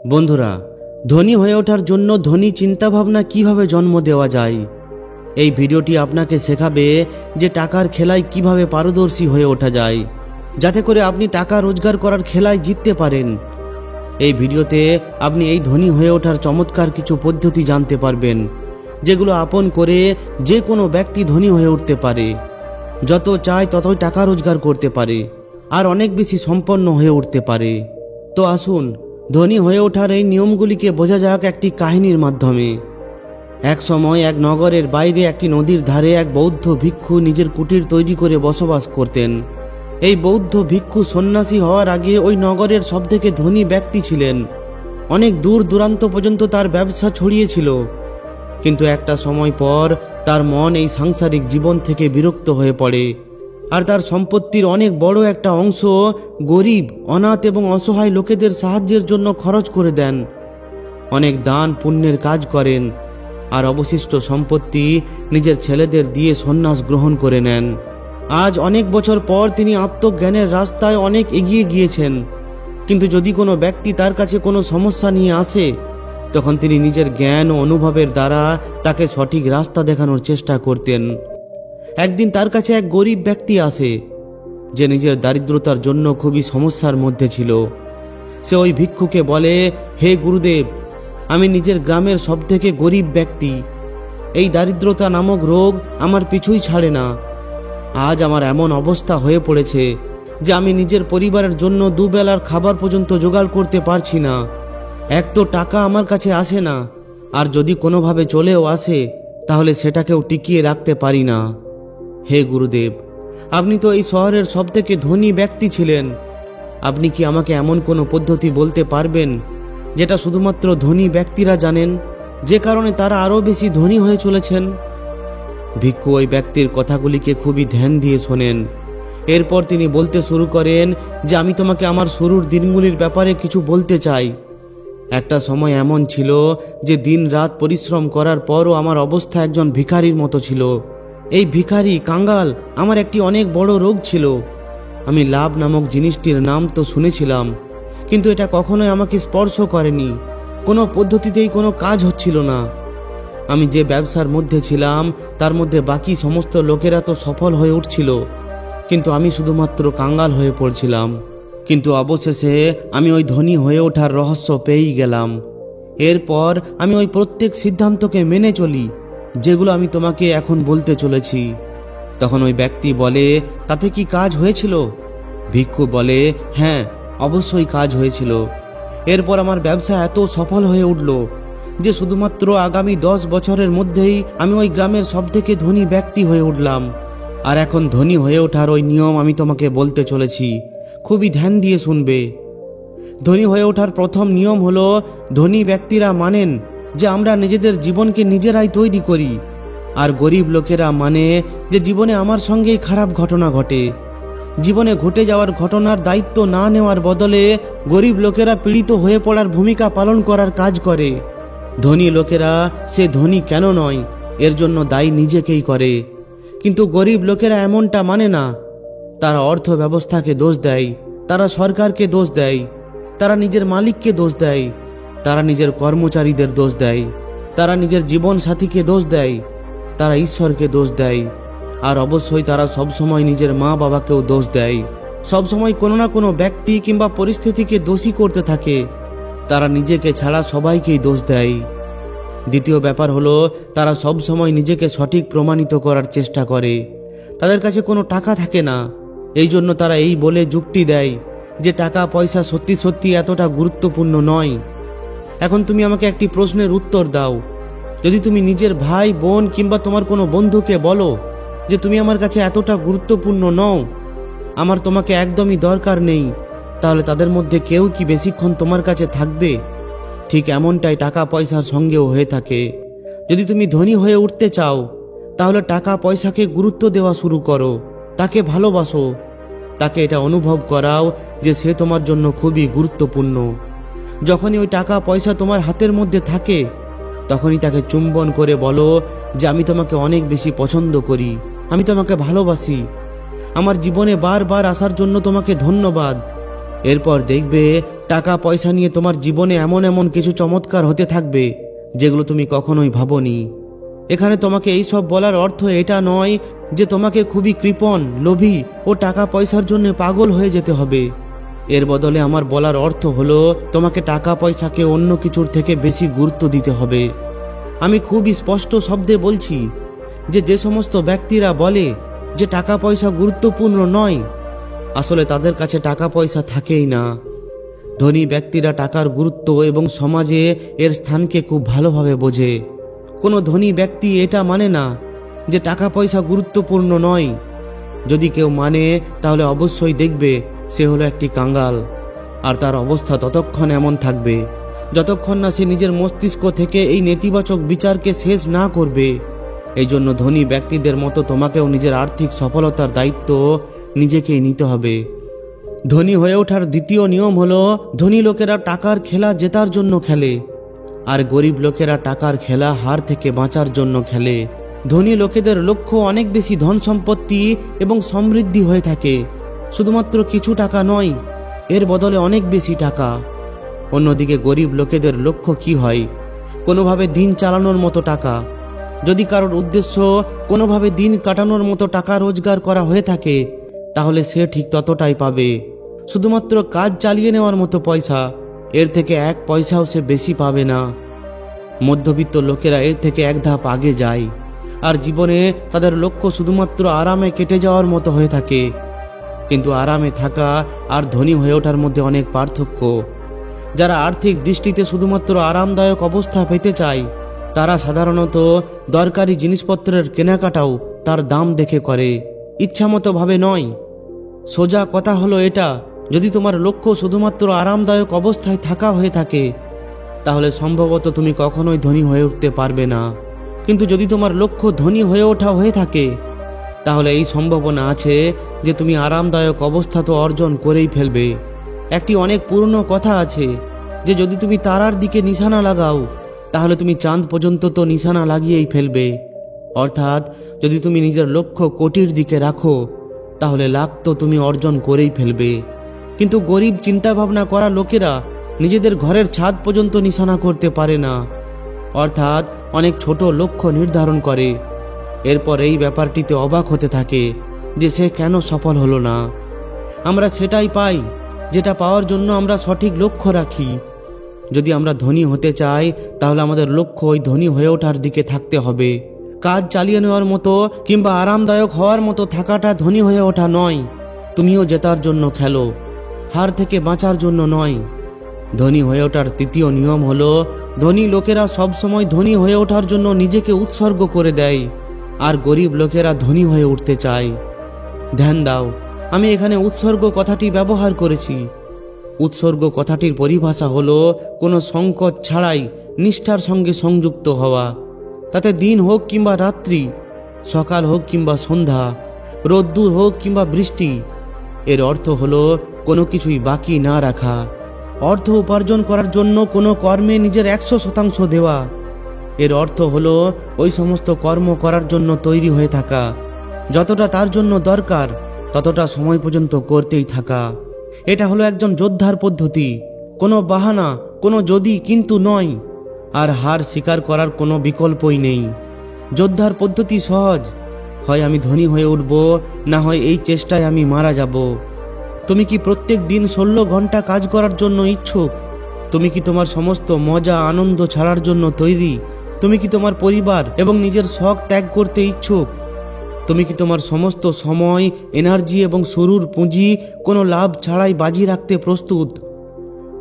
বন্ধুরা, ধনী হয়ে ওঠার জন্য ধনী চিন্তাভাবনা কিভাবে জন্ম দেওয়া যায়, এই ভিডিওটি আপনাকে শেখাবে যে টাকার খেলায় কিভাবে পারদর্শী হয়ে ওঠা যায়, যাতে করে আপনি টাকা রোজগার করার খেলায় জিততে পারেন। এই ভিডিওতে আপনি এই ধনী হয়ে ওঠার চমৎকার কিছু পদ্ধতি জানতে পারবেন, যেগুলো আপন করে যে কোনো ব্যক্তি ধনী হয়ে উঠতে পারে, যত চায় ততই টাকা রোজগার করতে পারে আর অনেক বেশি সম্পন্ন হয়ে উঠতে পারে। তো আসুন ধনী হয়ে ওঠার এই নিয়মগুলিকে বোঝা যাক একটি কাহিনীর মাধ্যমে। এক সময় এক নগরের বাইরে একটি নদীর ধারে এক বৌদ্ধ ভিক্ষু নিজের কুটির তৈরি করে বসবাস করতেন। এই বৌদ্ধ ভিক্ষু সন্ন্যাসী হওয়ার আগে ওই নগরের সবথেকে ধনী ব্যক্তি ছিলেন। অনেক দূর দূরান্ত পর্যন্ত তার ব্যবসা ছড়িয়েছিল। কিন্তু একটা সময় পর তার মন এই সাংসারিক জীবন থেকে বিরক্ত হয়ে পড়ে আর তার সম্পত্তির অনেক বড় একটা অংশ গরিব, অনাথ এবং অসহায় লোকেদের সাহায্যের জন্য খরচ করে দেন। অনেক দান পুণ্যের কাজ করেন আর অবশিষ্ট সম্পত্তি নিজের ছেলেদের দিয়ে সন্ন্যাস গ্রহণ করে নেন। আজ অনেক বছর পর তিনি আত্মজ্ঞানের রাস্তায় অনেক এগিয়ে গিয়েছেন। কিন্তু যদি কোনো ব্যক্তি তার কাছে কোনো সমস্যা নিয়ে আসে, তখন তিনি নিজের জ্ঞান ও অনুভবের দ্বারা তাকে সঠিক রাস্তা দেখানোর চেষ্টা করতেন। একদিন তার কাছে এক গরিব ব্যক্তি আসে, যে নিজের দারিদ্রতার জন্য খুবই সমস্যার মধ্যে ছিল। সে ওই ভিক্ষুকে বলে, হে গুরুদেব, আমি নিজের গ্রামের সবথেকে গরিব ব্যক্তি। এই দারিদ্রতা নামক রোগ আমার পিছুই ছাড়ে না। আজ আমার এমন অবস্থা হয়ে পড়েছে যে আমি নিজের পরিবারের জন্য দুবেলার খাবার পর্যন্ত জোগাড় করতে পারছি না। এক তো টাকা আমার কাছে আসে না, আর যদি কোনোভাবে চলেও আসে তাহলে সেটাকেও টিকিয়ে রাখতে পারি না। হে গুরুদেব, আপনি তো এই শহরের সবথেকে ধনী ব্যক্তি ছিলেন। আপনি কি আমাকে এমন কোনো পদ্ধতি বলতে পারবেন যেটা শুধুমাত্র ধনী ব্যক্তিরা জানেন, যে কারণে তারা আরও বেশি ধনী হয়ে চলেছেন? ভিক্ষু ওই ব্যক্তির কথাগুলিকে খুবই ধ্যান দিয়ে শোনেন। এরপর তিনি বলতে শুরু করেন যে আমি তোমাকে আমার শুরুর দিনগুলির ব্যাপারে কিছু বলতে চাই। একটা সময় এমন ছিল যে দিন রাত পরিশ্রম করার পরও আমার অবস্থা একজন ভিখারির মতো ছিল। এই ভিখারি কাঙ্গাল আমার একটি অনেক বড় রোগ ছিল। আমি লাভ নামক জিনিসটির নাম তো শুনেছিলাম, কিন্তু এটা কখনোই আমাকে স্পর্শ করেনি। কোনো পদ্ধতিতেই কোনো কাজ হচ্ছিল না। আমি যে ব্যবসার মধ্যে ছিলাম তার মধ্যে বাকি সমস্ত লোকেরা তো সফল হয়ে উঠছিল, কিন্তু আমি শুধুমাত্র কাঙ্গাল হয়ে পড়ছিলাম। কিন্তু অবশেষে আমি ওই ধনী হয়ে ওঠার রহস্য পেয়েই গেলাম। এরপর আমি ওই প্রত্যেক সিদ্ধান্তকে মেনে চলি, যেগুলো আমি তোমাকে এখন বলতে চলেছি। তখন ওই ব্যক্তি বলে, তাতে কি কাজ হয়েছিল? ভিক্ষু বলে, হ্যাঁ, অবশ্যই কাজ হয়েছিল। এরপর আমার ব্যবসা এত সফল হয়ে উঠল যে শুধুমাত্র আগামী 10 বছরের মধ্যেই আমি ওই গ্রামের সবথেকে ধনী ব্যক্তি হয়ে উঠলাম। আর এখন ধনী হয়ে ওঠার ওই নিয়ম আমি তোমাকে বলতে চলেছি, খুবই ধ্যান দিয়ে শুনবে। ধনী হয়ে ওঠার প্রথম নিয়ম হলো, ধনী ব্যক্তিরা মানেন যে আমরা নিজেদের জীবনকে নিজেরাই তৈরি করি, আর গরিব লোকেরা মানে যে জীবনে আমার সঙ্গেই খারাপ ঘটনা ঘটে। জীবনে ঘটে যাওয়ার ঘটনার দায়িত্ব না নেওয়ার বদলে গরিব লোকেরা পীড়িত হয়ে পড়ার ভূমিকা পালন করার কাজ করে। ধনী লোকেরা সে ধনী কেন নয় এর জন্য দায়ী নিজেকেই করে, কিন্তু গরিব লোকেরা এমনটা মানে না। তারা অর্থ ব্যবস্থাকে দোষ দেয়, তারা সরকারকে দোষ দেয়, তারা নিজের মালিককে দোষ দেয়, তারা নিজের কর্মচারীদের দোষ দেয়, তারা নিজের জীবন সাথীকে দোষ দেয়, তারা ঈশ্বরকে দোষ দেয়, আর অবশ্যই তারা সবসময় নিজের মা বাবাকেও দোষ দেয়। সবসময় কোনো না কোনো ব্যক্তি কিংবা পরিস্থিতিকে দোষী করতে থাকে। তারা নিজেকে ছাড়া সবাইকেই দোষ দেয়। দ্বিতীয় ব্যাপার হলো, তারা সবসময় নিজেকে সঠিক প্রমাণিত করার চেষ্টা করে। তাদের কাছে কোনো টাকা থাকে না, এই জন্য তারা এই বলে যুক্তি দেয় যে টাকা পয়সা সত্যি সত্যি এতটা গুরুত্বপূর্ণ নয়। এখন তুমি আমাকে একটি প্রশ্নের উত্তর দাও। যদি তুমি নিজের ভাই বোন কিংবা তোমার কোনো বন্ধুকে বলো যে তুমি আমার কাছে এতটা গুরুত্বপূর্ণ নও, আমার তোমাকে একদমই দরকার নেই, তাহলে তাদের মধ্যে কেউ কি বেশিক্ষণ তোমার কাছে থাকবে? ঠিক এমনটাই টাকা পয়সার সঙ্গেও হয়ে থাকে। যদি তুমি ধনী হয়ে উঠতে চাও, তাহলে টাকা পয়সাকে গুরুত্ব দেওয়া শুরু করো, তাকে ভালোবাসো, তাকে এটা অনুভব করাও যে সে তোমার জন্য খুবই গুরুত্বপূর্ণ। যখনই ওই টাকা পয়সা তোমার হাতের মধ্যে থাকে, তখনই তাকে চুম্বন করে বলো যে আমি তোমাকে অনেক বেশি পছন্দ করি, আমি তোমাকে ভালোবাসি, আমার জীবনে বারবার আসার জন্য তোমাকে ধন্যবাদ। এরপর দেখবে টাকা পয়সা নিয়ে তোমার জীবনে এমন এমন কিছু চমৎকার হতে থাকবে যেগুলো তুমি কখনোই ভাবোনি। এখানে তোমাকে এইসব বলার অর্থ এটা নয় যে তোমাকে খুবই কৃপণ, লোভী ও টাকা পয়সার জন্য পাগল হয়ে যেতে হবে। এর বদলে আমার বলার অর্থ হলো তোমাকে টাকা পয়সাকে অন্য কিছুর থেকে বেশি গুরুত্ব দিতে হবে। আমি খুবই স্পষ্ট শব্দে বলছি যে সমস্ত ব্যক্তিরা বলে যে টাকা পয়সা গুরুত্বপূর্ণ নয়, আসলে তাদের কাছে টাকা পয়সা থাকেই না। ধনী ব্যক্তিরা টাকার গুরুত্ব এবং সমাজে এর স্থানকে খুব ভালোভাবে বোঝে। কোনো ধনী ব্যক্তি এটা মানে না যে টাকা পয়সা গুরুত্বপূর্ণ নয়। যদি কেউ মানে তাহলে অবশ্যই দেখবে সে হলো একটি কাঙ্গাল, আর তার অবস্থা ততক্ষণ এমন থাকবে যতক্ষণ না সে নিজের মস্তিষ্ক থেকে এই নেতিবাচক বিচারকে শেষ না করবে। এই জন্য ধনী ব্যক্তিদের মতো তোমাকেও নিজের আর্থিক সফলতার দায়িত্ব নিজেকেই নিতে হবে। ধনী হয়ে ওঠার দ্বিতীয় নিয়ম হলো ধনী লোকেরা টাকার খেলা জেতার জন্য খেলে, আর গরিব লোকেরা টাকার খেলা হার থেকে বাঁচার জন্য খেলে। ধনী লোকেদের লক্ষ্য অনেক বেশি ধন সম্পত্তি এবং সমৃদ্ধি হয়ে থাকে, শুধুমাত্র কিছু টাকা নয়, এর বদলে অনেক বেশি টাকা। অন্যদিকে গরিব লোকেদের লক্ষ্য কি হয়? কোনোভাবে দিন চালানোর মতো টাকা। যদি কারোর উদ্দেশ্য কোনোভাবে দিন কাটানোর মতো টাকা রোজগার করা হয়ে থাকে তাহলে সে ঠিক ততটাই পাবে, শুধুমাত্র কাজ চালিয়ে নেওয়ার মতো পয়সা, এর থেকে এক পয়সাও সে বেশি পাবে না। মধ্যবিত্ত লোকেরা এর থেকে এক ধাপ আগে যায়, আর জীবনে তাদের লক্ষ্য শুধুমাত্র আরামে কেটে যাওয়ার মতো হয়ে থাকে। কিন্তু আরামে থাকা আর ধনী হয়ে ওঠার মধ্যে অনেক পার্থক্য। যারা আর্থিক দৃষ্টিতে শুধুমাত্র আরামদায়ক অবস্থা পেতে চায় তারা সাধারণত দরকারি জিনিসপত্রের কেনাকাটাও তার দাম দেখে করে, ইচ্ছামতো ভাবে নয়। সোজা কথা হলো এটা, যদি তোমার লক্ষ্য শুধুমাত্র আরামদায়ক অবস্থায় থাকা হয়ে থাকে তাহলে সম্ভবত তুমি কখনোই ধনী হয়ে উঠতে পারবে না। কিন্তু যদি তোমার লক্ষ্য ধনী হয়ে ওঠা হয়ে থাকে তাহলে এই সম্ভাবনা আছে যে তুমি আরামদায়ক অবস্থা তো অর্জন করেই ফেলবে। একটি অনেক পুরনো কথা আছে যে যদি তুমি তারার দিকে নিশানা লাগাও তাহলে তুমি চাঁদ পর্যন্ত তো নিশানা লাগিয়েই ফেলবে। অর্থাৎ যদি তুমি নিজের লক্ষ্য কোটির দিকে রাখো তাহলে লাখ তো তুমি অর্জন করেই ফেলবে। কিন্তু গরিব চিন্তাভাবনা করা লোকেরা নিজেদের ঘরের ছাদ পর্যন্ত নিশানা করতে পারে না, অর্থাৎ অনেক ছোট লক্ষ্য নির্ধারণ করে। এরপর এই ব্যাপারটিতে অবাক হতে থাকে যে সে কেন সফল হলো না। আমরা সেটাই পাই যেটা পাওয়ার জন্য আমরা সঠিক লক্ষ্য রাখি। যদি আমরা ধনী হতে চাই তাহলে আমাদের লক্ষ্য ওই ধনী হয়ে ওঠার দিকে থাকতে হবে। কাজ চালিয়ে নেওয়ার মতো কিংবা আরামদায়ক হওয়ার মতো থাকাটা ধনী হয়ে ওঠা নয়। তুমিও জেতার জন্য খেলো, হার থেকে বাঁচার জন্য নয়। ধনী হয়ে ওঠার তৃতীয় নিয়ম হলো ধনী লোকেরা সবসময় ধনী হয়ে ওঠার জন্য নিজেকে উৎসর্গ করে দেয়, আর গরিব লোকেরা ধনী হয়ে উঠতে চায়। ধ্যান দাও, আমি এখানে উৎসর্গ কথাটি ব্যবহার করেছি। উৎসর্গ কথাটির পরিভাষা হলো কোনো সংকট ছাড়াই নিষ্ঠার সঙ্গে সংযুক্ত হওয়া। তাতে দিন হোক কিংবা রাত্রি, সকাল হোক কিংবা সন্ধ্যা, রোদ্দুর হোক কিংবা বৃষ্টি। এর অর্থ হলো কোনো কিছুই বাকি না রাখা। অর্থ উপার্জন করার জন্য কোনো কর্মে নিজের 100% দেওয়া। এর অর্থ হলো ওই সমস্ত কর্ম করার জন্য তৈরি হয়ে থাকা, যতটা তার জন্য দরকার ততটা সময় পর্যন্ত করতেই থাকা। এটা হলো একজন যোদ্ধার পদ্ধতি, কোনো বাহানা, কোনো যদি কিন্তু নয়। আর হার স্বীকার করার কোনো বিকল্পই নেই। যোদ্ধার পদ্ধতি সহজ, হয় আমি ধনী হয়ে উঠব, না হয় এই চেষ্টায় আমি মারা যাব। তুমি কি প্রত্যেক দিন 16 ঘন্টা কাজ করার জন্য ইচ্ছুক? তুমি কি তোমার সমস্ত মজা আনন্দ ছাড়ার জন্য তৈরি? তুমি কি তোমার পরিবার এবং নিজের শখ ত্যাগ করতে ইচ্ছুক? তুমি কি তোমার সমস্ত সময়, এনার্জি এবং শুরুর পুঁজি কোনো লাভ ছাড়াই বাজি রাখতে প্রস্তুত?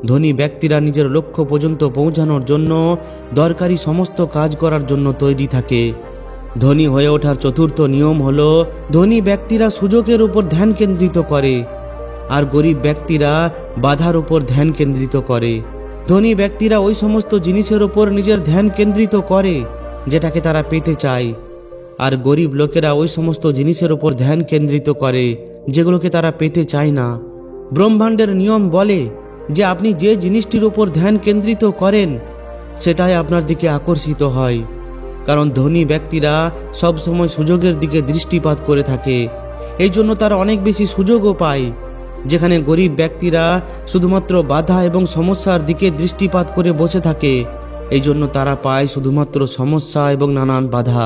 ধনী ব্যক্তিরা নিজের লক্ষ্য পর্যন্ত পৌঁছানোর জন্য দরকারি সমস্ত কাজ করার জন্য তৈরি থাকে। ধনী হয়ে ওঠার চতুর্থ নিয়ম হলো ধনী ব্যক্তিরা সুযোগের উপর ধ্যান কেন্দ্রিত করে, আর গরিব ব্যক্তিরা বাধার উপর ধ্যান কেন্দ্রিত করে। ধনী ব্যক্তিরা ওই সমস্ত জিনিসের উপর নিজের ধ্যান কেন্দ্রিত করে যেটাকে তারা পেতে চায়, আর গরিব লোকেরা ওই সমস্ত জিনিসের উপর ধ্যান কেন্দ্রিত করে যেগুলোকে তারা পেতে চায় না। ব্রহ্মাণ্ডের নিয়ম বলে যে আপনি যে জিনিসটির উপর ধ্যান কেন্দ্রিত করেন সেটাই আপনার দিকে আকর্ষিত হয়, কারণ ধনী ব্যক্তিরা সবসময় সুযোগের দিকে দৃষ্টিপাত করে থাকে। এই জন্য তারা অনেক বেশি সুযোগও পায়। যেখানে গরিব ব্যক্তিরা শুধুমাত্র বাধা এবং সমস্যার দিকে দৃষ্টিপাত করে বসে থাকে, এই জন্য তারা পায় শুধুমাত্র সমস্যা এবং নানান বাধা।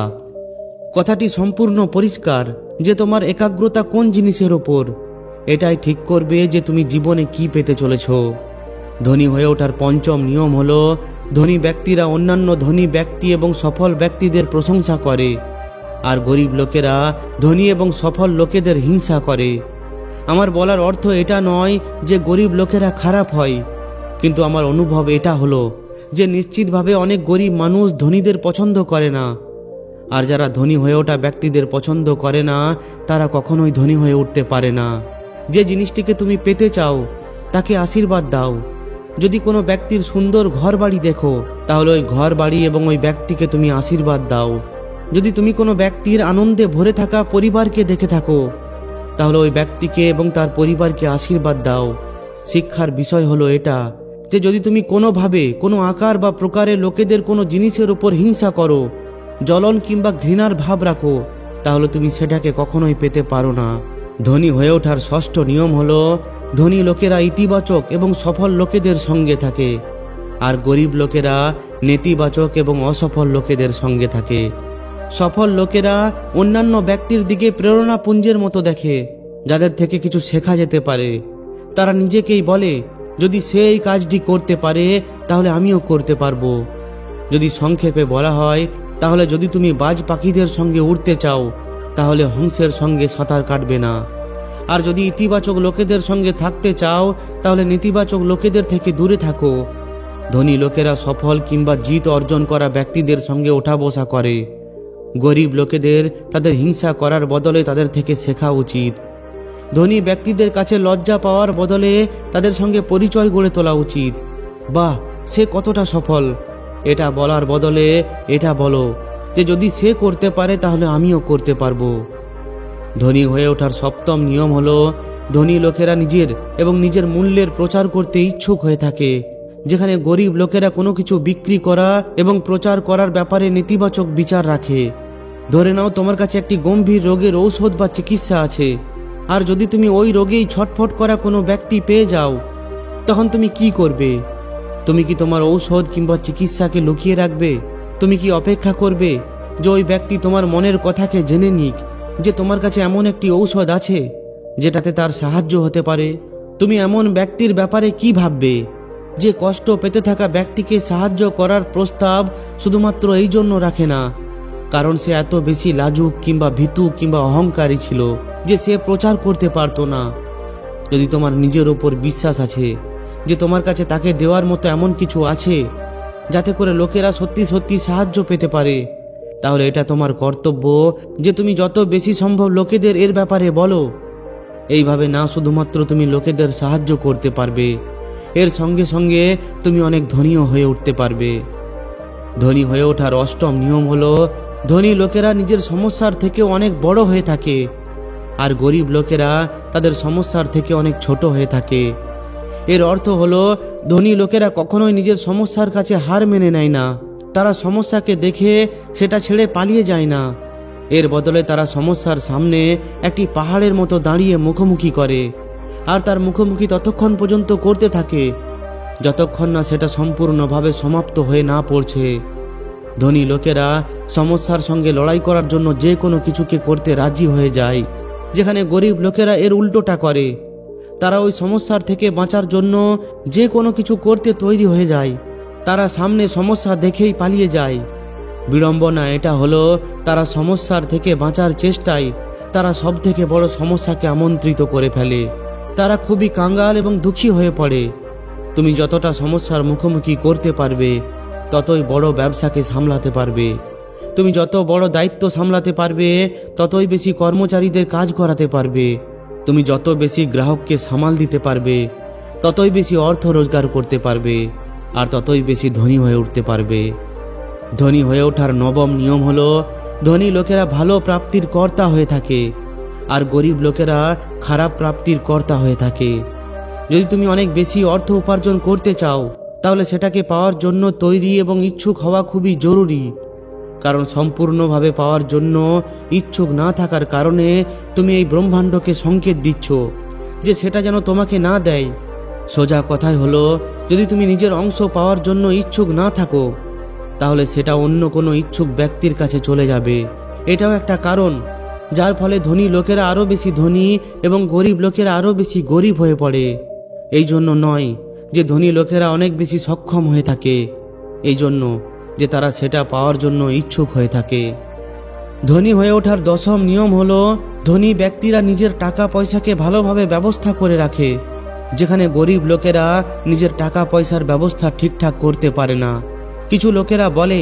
কথাটি সম্পূর্ণ পরিষ্কার যে তোমার একাগ্রতা কোন জিনিসের ওপর, এটাই ঠিক করবে যে তুমি জীবনে কি পেতে চলেছ। ধনী হয়ে ওঠার পঞ্চম নিয়ম হলো, ধনী ব্যক্তিরা অন্যান্য ধনী ব্যক্তি এবং সফল ব্যক্তিদের প্রশংসা করে, আর গরিব লোকেরা ধনী এবং সফল লোকেদের হিংসা করে। আমার বলার অর্থ এটা নয় যে গরিব লোকেরা খারাপ হয়, কিন্তু আমার অনুভব এটা হলো যে নিশ্চিতভাবে অনেক গরিব মানুষ ধনীদের পছন্দ করে না, আর যারা ধনী হয়ে ওঠা ব্যক্তিদের পছন্দ করে না তারা কখনোই ধনী হয়ে উঠতে পারে না। যে জিনিসটিকে তুমি পেতে চাও তাকে আশীর্বাদ দাও। যদি কোনো ব্যক্তির সুন্দর ঘর বাড়ি দেখো, তাহলে ওই ঘর বাড়ি এবং ওই ব্যক্তিকে তুমি আশীর্বাদ দাও। যদি তুমি কোনো ব্যক্তির আনন্দে ভরে থাকা পরিবারকে দেখে থাকো, তাহলে ওই ব্যক্তিকে এবং তার পরিবারকে আশীর্বাদ দাও। শিক্ষার বিষয় হলো এটা যে যদি তুমি কোনোভাবে কোনো আকার বা প্রকারে লোকেদের কোনো জিনিসের উপর হিংসা করো, জ্বলন কিংবা ঘৃণার ভাব রাখো, তাহলে তুমি সেটাকে কখনোই পেতে পারো না। ধনী হয়ে ওঠার ষষ্ঠ নিয়ম হলো, ধনী লোকেরা ইতিবাচক এবং সফল লোকেদের সঙ্গে থাকে, আর গরিব লোকেরা নেতিবাচক এবং অসফল লোকেদের সঙ্গে থাকে। সফল লোকেরা অন্যান্য ব্যক্তির দিকে প্রেরণাপুঞ্জের মতো দেখে, যাদের থেকে কিছু শেখা যেতে পারে। তারা নিজেকেই বলে, যদি সে এই কাজটি করতে পারে তাহলে আমিও করতে পারবো। যদি সংক্ষেপে বলা হয়, তাহলে যদি তুমি বাজ পাখিদের সঙ্গে উড়তে চাও, তাহলে হংসের সঙ্গে সাঁতার কাটবে না। আর যদি ইতিবাচক লোকেদের সঙ্গে থাকতে চাও, তাহলে নেতিবাচক লোকেদের থেকে দূরে থাকো। ধনী লোকেরা সফল কিংবা জিত অর্জন করা ব্যক্তিদের সঙ্গে ওঠা বসা করে। গরিব লোকেদের তাদের হিংসা করার বদলে তাদের থেকে শেখা উচিত। ধনী ব্যক্তিদের কাছে লজ্জা পাওয়ার বদলে তাদের সঙ্গে পরিচয় গড়ে তোলা উচিত। বাহ, সে কতটা সফল, এটা বলার বদলে এটা বলো যে যদি সে করতে পারে তাহলে আমিও করতে পারবো। ধনী হয়ে ওঠার সপ্তম নিয়ম হলো, ধনী লোকেরা নিজের এবং নিজের মূল্যের প্রচার করতে ইচ্ছুক হয়ে থাকে, যেখানে গরিব লোকেরা কোনো কিছু বিক্রি করা এবং প্রচার করার ব্যাপারে নেতিবাচক বিচার রাখে। ধরে নাও তোমার কাছে একটি গম্ভীর রোগের ঔষধ বা চিকিৎসা আছে, আর যদি তুমি ওই রোগেই ছটফট করা কোনো ব্যক্তি পেয়ে যাও, তখন তুমি কি করবে? তুমি কি তোমার ঔষধ কিংবা চিকিৎসাকে লুকিয়ে রাখবে? তুমি কি অপেক্ষা করবে যে ওই ব্যক্তি তোমার মনের কথাকে জেনে নিক যে তোমার কাছে এমন একটি ঔষধ আছে যেটাতে তার সাহায্য হতে পারে? তুমি এমন ব্যক্তির ব্যাপারে কি ভাববে যে কষ্ট পেতে থাকা ব্যক্তিকে সাহায্য করার প্রস্তাব শুধুমাত্র এই জন্য রাখে না কারণ সে এত বেশি লাজুক কিংবা ভীতু কিংবা অহংকারী ছিল যে সে প্রচার করতে পারতো না? যদি তোমার নিজের ওপর বিশ্বাস আছে যে তোমার কাছে তাকে দেওয়ার মতো এমন কিছু আছে যাতে করে লোকেরা সত্যি সত্যি সাহায্য পেতে পারে, তাহলে এটা তোমার কর্তব্য যে তুমি যত বেশি সম্ভব লোকেদের এর ব্যাপারে বলো। এইভাবে না শুধুমাত্র তুমি লোকেদের সাহায্য করতে পারবে, এর সঙ্গে সঙ্গে তুমি অনেক ধনীও হয়ে উঠতে পারবে। ধনী হয়ে ওঠার অষ্টম নিয়ম হলো, ধনী লোকেরা নিজের সমস্যার থেকে অনেক বড় হয়ে থাকে, আর গরিব লোকেরা তাদের সমস্যার থেকে অনেক ছোট হয়ে থাকে। এর অর্থ হলো, ধনী লোকেরা কখনোই নিজের সমস্যার কাছে হার মেনে নেয় না। তারা সমস্যাকে দেখে সেটা ছেড়ে পালিয়ে যায় না। এর বদলে তারা সমস্যার সামনে একটি পাহাড়ের মতো দাঁড়িয়ে মুখোমুখি করে, আর তার মুখোমুখি ততক্ষণ পর্যন্ত করতে থাকে যতক্ষণ না সেটা সম্পূর্ণভাবে সমাপ্ত হয়ে না পড়ছে। ধনী লোকেরা সমস্যার সঙ্গে লড়াই করার জন্য যে কোনো কিছুকে করতে রাজি হয়ে যায়, যেখানে গরিব লোকেরা এর উল্টোটা করে। তারা ওই সমস্যার থেকে বাঁচার জন্য যে কোনো কিছু করতে তৈরি হয়ে যায়। তারা সামনে সমস্যা দেখেই পালিয়ে যায়। বিড়ম্বনা এটা হলো, তারা সমস্যার থেকে বাঁচার চেষ্টায় তারা সব থেকে বড় সমস্যাকে আমন্ত্রিত করে ফেলে। তারা খুবই কাঙ্গাল এবং দুঃখী হয়ে পড়ে। তুমি যতটা সমস্যার মুখোমুখি করতে পারবে ততই বড় ব্যবসাকে সামলাতে পারবে। তুমি যত বড় দায়িত্ব সামলাতে পারবে ততই বেশি কর্মচারীদের কাজ করাতে পারবে। তুমি যত বেশি গ্রাহককে সামাল দিতে পারবে ততই বেশি অর্থ রোজগার করতে পারবে, আর ততই বেশি ধনী হয়ে উঠতে পারবে। ধনী হয়ে ওঠার নবম নিয়ম হলো, ধনী লোকেরা ভালো প্রাপ্তির কর্তা হয়ে থাকে, আর গরিব লোকেরা খারাপ প্রাপ্তির কর্তা হয়ে থাকে। যদি তুমি অনেক বেশি অর্থ উপার্জন করতে চাও, তাহলে সেটাকে পাওয়ার জন্য তৈরি এবং ইচ্ছুক হওয়া খুবই জরুরি। কারণ সম্পূর্ণভাবে পাওয়ার জন্য ইচ্ছুক না থাকার কারণে তুমি এই ব্রহ্মাণ্ডকে সংকেত দিচ্ছ যে সেটা যেন তোমাকে না দেয়। সোজা কথাই হলো, যদি তুমি নিজের অংশ পাওয়ার জন্য ইচ্ছুক না থাকো, তাহলে সেটা অন্য কোনো ইচ্ছুক ব্যক্তির কাছে চলে যাবে। এটাও একটা কারণ যার ফলে ধনী লোকেরা আরও বেশি ধনী এবং গরিব লোকেরা আরও বেশি গরিব হয়ে পড়ে। এই জন্য নয় যে ধনী লোকেরা অনেক বেশি সক্ষম হয়ে থাকে, এই জন্য যে তারা সেটা পাওয়ার জন্য ইচ্ছুক হয়ে থাকে। ধনী হয়ে ওঠার দশম নিয়ম হলো, ধনী ব্যক্তিরা নিজের টাকা পয়সাকে ভালোভাবে ব্যবস্থা করে রাখে, যেখানে গরিব লোকেরা নিজের টাকা পয়সার ব্যবস্থা ঠিকঠাক করতে পারে না। কিছু লোকেরা বলে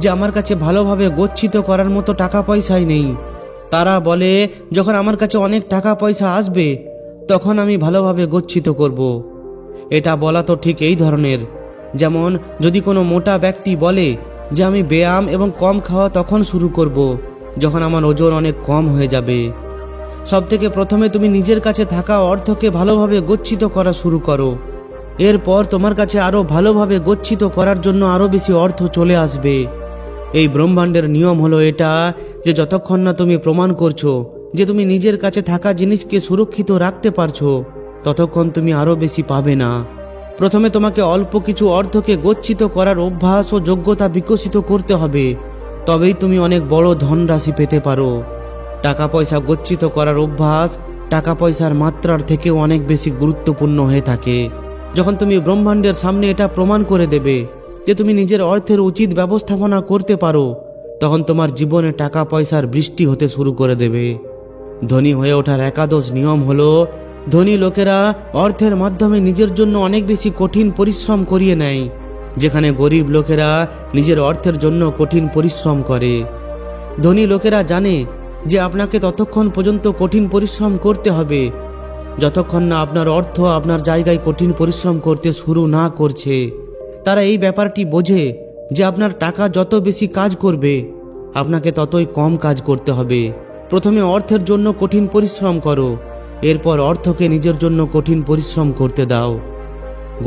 যে আমার কাছে ভালোভাবে গচ্ছিত করার মতো টাকা পয়সাই নেই। তারা বলে যখন আমার কাছে অনেক টাকা পয়সা আসবে তখন আমি ভালোভাবে গচ্ছিত করব। এটা বলা তো ঠিক এই ধরনের, যেমন যদি কোনো মোটা ব্যক্তি বলে যে আমি ব্যায়াম এবং কম খাওয়া তখন শুরু করব যখন আমার ওজন অনেক কম হয়ে যাবে। সবথেকে প্রথমে তুমি নিজের কাছে থাকা অর্থকে ভালোভাবে গচ্ছিত করা শুরু করো, এরপর তোমার কাছে আরও ভালোভাবে গচ্ছিত করার জন্য আরও বেশি অর্থ চলে আসবে। এই ব্রহ্মাণ্ডের নিয়ম হলো এটা যে যতক্ষণ না তুমি প্রমাণ করছো যে তুমি নিজের কাছে থাকা জিনিসকে সুরক্ষিত রাখতে পারছো, ততক্ষণ তুমি আরও বেশি পাবে না। প্রথমে তোমাকে অল্প কিছু অর্থকে গচ্ছিত করার অভ্যাস ও যোগ্যতা বিকশিত করতে হবে, তবেই তুমি অনেক বড় ধনরাশি পেতে পারো। টাকা পয়সা গচ্ছিত করার অভ্যাস টাকা পয়সার মাত্রার থেকেও অনেক বেশি গুরুত্বপূর্ণ হয়ে থাকে। যখন তুমি ব্রহ্মাণ্ডের সামনে এটা প্রমাণ করে দেবে যে তুমি নিজের অর্থের উচিত ব্যবস্থাপনা করতে পারো, তখন তোমার জীবনে টাকা পয়সার বৃষ্টি হতে শুরু করে দেবে। ধনী হয়ে ওঠার একাদশ নিয়ম হলো, ধনী লোকেরা অর্থের মাধ্যমে নিজের জন্য অনেক বেশি কঠিন পরিশ্রম করিয়ে নেয়, যেখানে গরিব লোকেরা নিজের অর্থের জন্য কঠিন পরিশ্রম করে। ধনী লোকেরা জানে যে আপনাকে ততক্ষণ পর্যন্ত কঠিন পরিশ্রম করতে হবে যতক্ষণ না আপনার অর্থ আপনার জায়গায় কঠিন পরিশ্রম করতে শুরু না করছে। তারা এই ব্যাপারটি বোঝে যে আপনার টাকা যত বেশি কাজ করবে আপনাকে ততই কম কাজ করতে হবে। প্রথমে অর্থের জন্য কঠিন পরিশ্রম করো, এরপর অর্থকে নিজের জন্য কঠিন পরিশ্রম করতে দাও।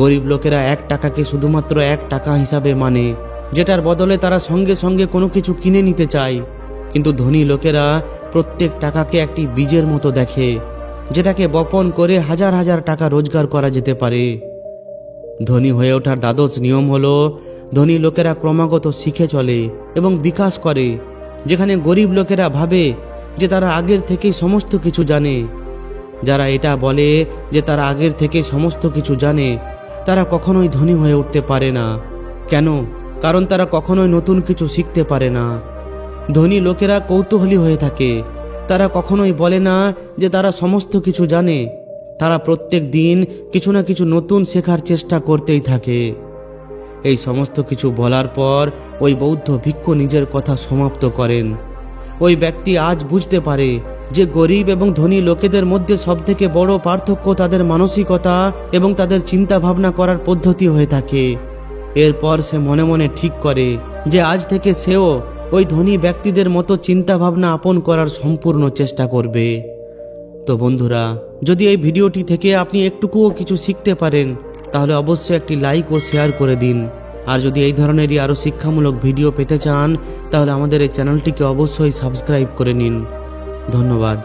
গরিব লোকেরা 1 টাকাকে শুধুমাত্র 1 টাকা হিসাবে মানে, যেটার বদলে তারা সঙ্গে সঙ্গে কোনো কিছু কিনে নিতে চায়। কিন্তু ধনী লোকেরা প্রত্যেক টাকাকে একটি বীজের মতো দেখে, যেটাকে বপন করে হাজার হাজার টাকা রোজগার করা যেতে পারে। ধনী হয়ে ওঠার দ্বাদশ নিয়ম হলো, ধনী লোকেরা ক্রমাগত শিখে চলে এবং বিকাশ করে, যেখানে গরিব লোকেরা ভাবে যে তারা আগের থেকেই সমস্ত কিছু জানে। যারা এটা বলে যে তারা আগের থেকে সমস্ত কিছু জানে, তারা কখনোই ধনী হয়ে উঠতে পারে না। কেন? কারণ তারা কখনোই নতুন কিছু শিখতে পারে না। ধনী লোকেরা কৌতূহলী হয়ে থাকে, তারা কখনোই বলে না যে তারা সমস্ত কিছু জানে। তারা প্রত্যেক দিন কিছু না কিছু নতুন শেখার চেষ্টা করতেই থাকে। এই সমস্ত কিছু বলার পর ওই বৌদ্ধ ভিক্ষু নিজের কথা সমাপ্ত করেন। ওই ব্যক্তি আজ বুঝতে পারে যে গরিব এবং ধনী লোকেদের মধ্যে সবথেকে বড় পার্থক্য তাদের মানসিকতা এবং তাদের চিন্তা ভাবনা করার পদ্ধতি হয়ে থাকে। এরপর সে মনে মনে ঠিক করে যে আজ থেকে সেও ওই ধনী ব্যক্তিদের মতো চিন্তা ভাবনা আপন করার সম্পূর্ণ চেষ্টা করবে। তো বন্ধুরা, যদি এই ভিডিওটি থেকে আপনি একটুকুও কিছু শিখতে পারেন তাহলে অবশ্যই একটি লাইক ও শেয়ার করে দিন। আর যদি এই ধরনেরই আরও শিক্ষামূলক ভিডিও পেতে চান তাহলে আমাদের এই চ্যানেলটিকে অবশ্যই সাবস্ক্রাইব করে নিন। ধন্যবাদ।